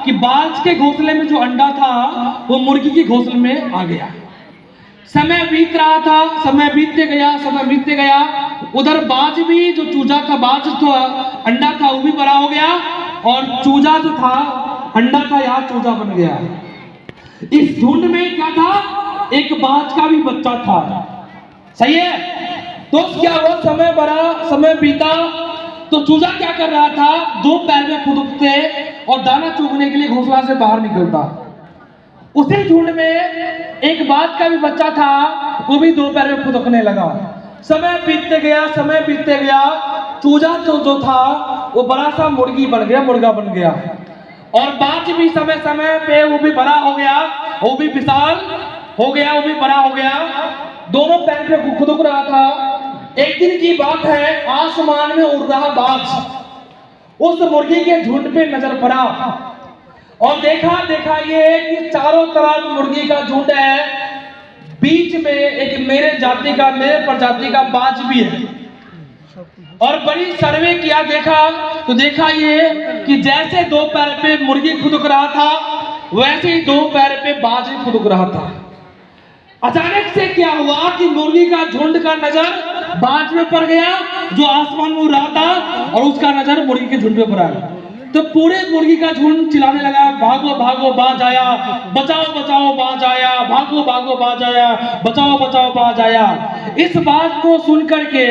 कि बाज के घोंसले में जो अंडा था वो मुर्गी के घोंसले में आ गया। समय बीत रहा था, समय बीतते गया। उधर बाज भी, जो चूजा था, बाज तो अंडा था वो भी बड़ा हो गया, और चूजा जो था अंडा था, यहाँ चूजा बन गया। इस झुंड में क्या था, एक बाज का भी बच्चा था। सही है। तो क्या हुआ, समय बढ़ा, समय बीता, तो चूजा क्या कर रहा था, दो पैर में फुदकते और दाना चुगने के लिए घोंसला से बाहर निकलता। उसी झुंड में एक बाज का भी बच्चा था, वो भी दो पैर में फुदकने लगा। समय बीतते गया, चूजा जो था वो बड़ा सा मुर्गा बन गया, और बाज भी समय पे वो भी बड़ा हो गया, वो भी विशाल हो गया, वो भी बड़ा हो गया, दोनों पैर पे फुदक रहा था। एक दिन की बात है, आसमान में उड़ रहा बाज उस मुर्गी के झुंड पे नजर पड़ा, और देखा ये कि चारों तरफ मुर्गी का झुंड है, बीच में एक मेरे प्रजाति का बाज भी है। और बड़ी सर्वे किया, देखा ये कि जैसे दो पैर पे मुर्गी फुदक रहा था, वैसे ही दो पैर पे बाज भी फुदक रहा था। अचानक से क्या हुआ कि मुर्गी का झुंड का नजर बाज में पड़ गया, जो आसमान में उड़ रहा था, और उसका नजर मुर्गी के झुंड पे पड़ा। तो पूरे मुर्गी का झुंड चिल्लाने लगा, भागो भागो बाज आया, बचाओ बचाओ बाज आया, भागो भागो बाज आया, बचाओ बचाओ बाज आया। इस बात को सुनकर के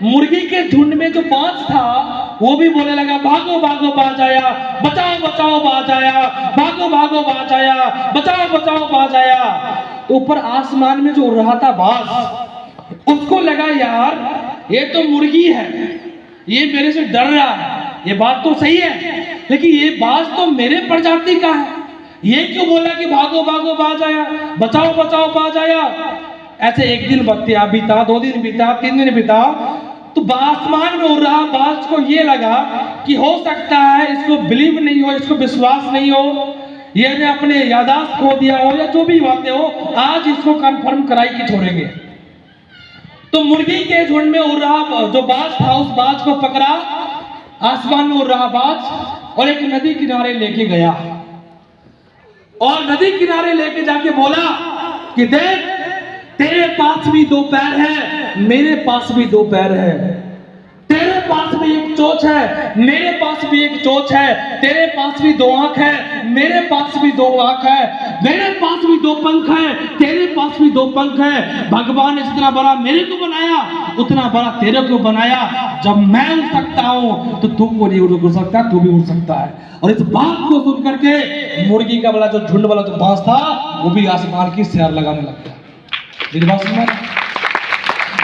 मुर्गी के झुंड में जो बाज था वो भी बोलने लगा, भागो भागो बाज आया, बचाओ बचाओ बाज आया, भागो भागो बाज आया, बचाओ बचाओ बाज आया। ऊपर आसमान में जो उड़ रहा था बाज, उसको लगा यार ये तो मुर्गी है, ये मेरे से डर रहा है, ये बात तो सही है, लेकिन ये बाज तो मेरे प्रजाति का है, ये क्यों बोला कि भागो भागो बाज आया, बचाओ बचाओ बाज आया। ऐसे एक दिन बीता, 2 दिन बीता, 3 दिन बीता, तो आसमान में उड़ रहा बाज को ये लगा कि हो सकता है इसको बिलीव नहीं हो, इसको विश्वास नहीं हो, ये ने अपने यादाश्त खो दिया हो, या जो भी बातें हो, आज इसको कंफर्म कराई कि छोड़ेंगे। तो मुर्गी के झुंड में उड़ रहा जो बाज था, उस बाज को पकड़ा, आसमान में उड़ रहा बाज, और एक नदी किनारे लेके गया, और नदी किनारे लेके जाके बोला कि देख, तेरे पास भी 2 पैर है, मेरे पास भी 2 पैर है, तेरे पास भी एक चोंच है, मेरे पास भी एक चोंच है, तेरे पास भी 2 आंख है, मेरे पास भी 2 आंख है, मेरे पास भी 2 पंख है, तेरे पास भी 2 पंख है। भगवान ने जितना बड़ा मेरे को बनाया, उतना बड़ा तेरे को बनाया। जब मैं उड़ सकता हूं तो तू को नहीं उड़ सकता, तू भी उड़ सकता है। और इस बात को सुन करके मुर्गी का वाला जो झुंड वाला जो बाज था, वो भी आसमान की सैर लगाने लग गया।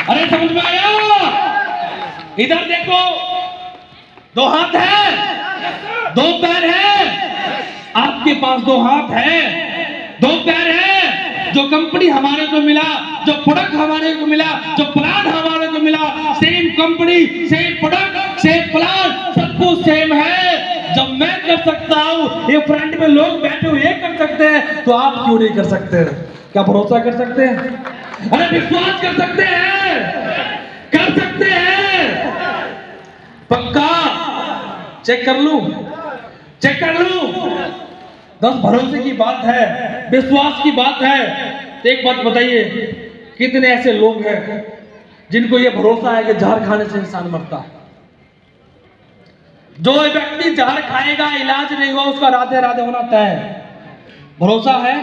अरे समझ में आया? इधर देखो, 2 हाथ है, 2 पैर है, आपके पास 2 हाथ है, 2 पैर है। जो कंपनी हमारे को मिला, जो प्रोडक्ट हमारे को मिला, जो प्लान हमारे को मिला, same company, same product, same plan, सब कुछ सेम है। जब मैं कर सकता हूं, ये फ्रंट में लोग बैठे हुए कर सकते हैं, तो आप क्यों नहीं कर सकते? क्या भरोसा कर सकते हैं? अरे विश्वास कर सकते हैं, कर सकते हैं, पक्का? चेक कर लूं? बस भरोसे की बात है, विश्वास की बात है। तो एक बात बताइए, कितने ऐसे लोग हैं जिनको ये भरोसा है कि जहर खाने से इंसान मरता है? जो व्यक्ति जहर खाएगा, इलाज नहीं हुआ, उसका राधे राधे होना तय है। भरोसा है?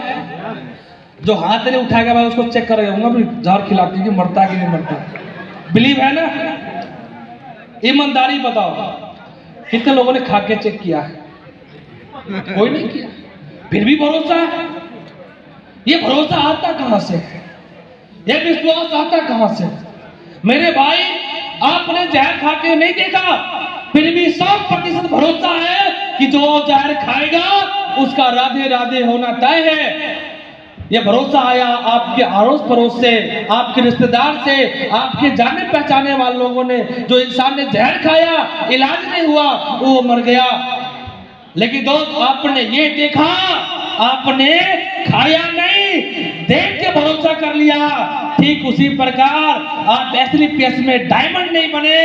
जो हाथ नहीं उठाएगा मैं उसको चेक कर जाऊंगा, जहर खिलाती कि मरता है कि नहीं मरता। बिलीव है ना? ईमानदारी बताओ, कितने लोगों ने खा के चेक किया है? कोई नहीं किया, फिर भी भरोसा है। ये भरोसा आता कहां से? ये विश्वास आता कहां से? मेरे भाई, आपने जहर खा के नहीं देखा, फिर भी 100% भरोसा है कि जो जहर खाएगा उसका राधे राधे होना तय है। ये भरोसा आया आपके अड़ोस पड़ोस से, आपके रिश्तेदार से, आपके जाने पहचाने वाले लोगों ने। जो इंसान ने जहर खाया, इलाज नहीं हुआ, वो मर गया। लेकिन दोस्त, आपने ये देखा, आपने खाया नहीं, देख के भरोसा कर लिया। ठीक उसी प्रकार आप एसलीपीएस में डायमंड नहीं बने।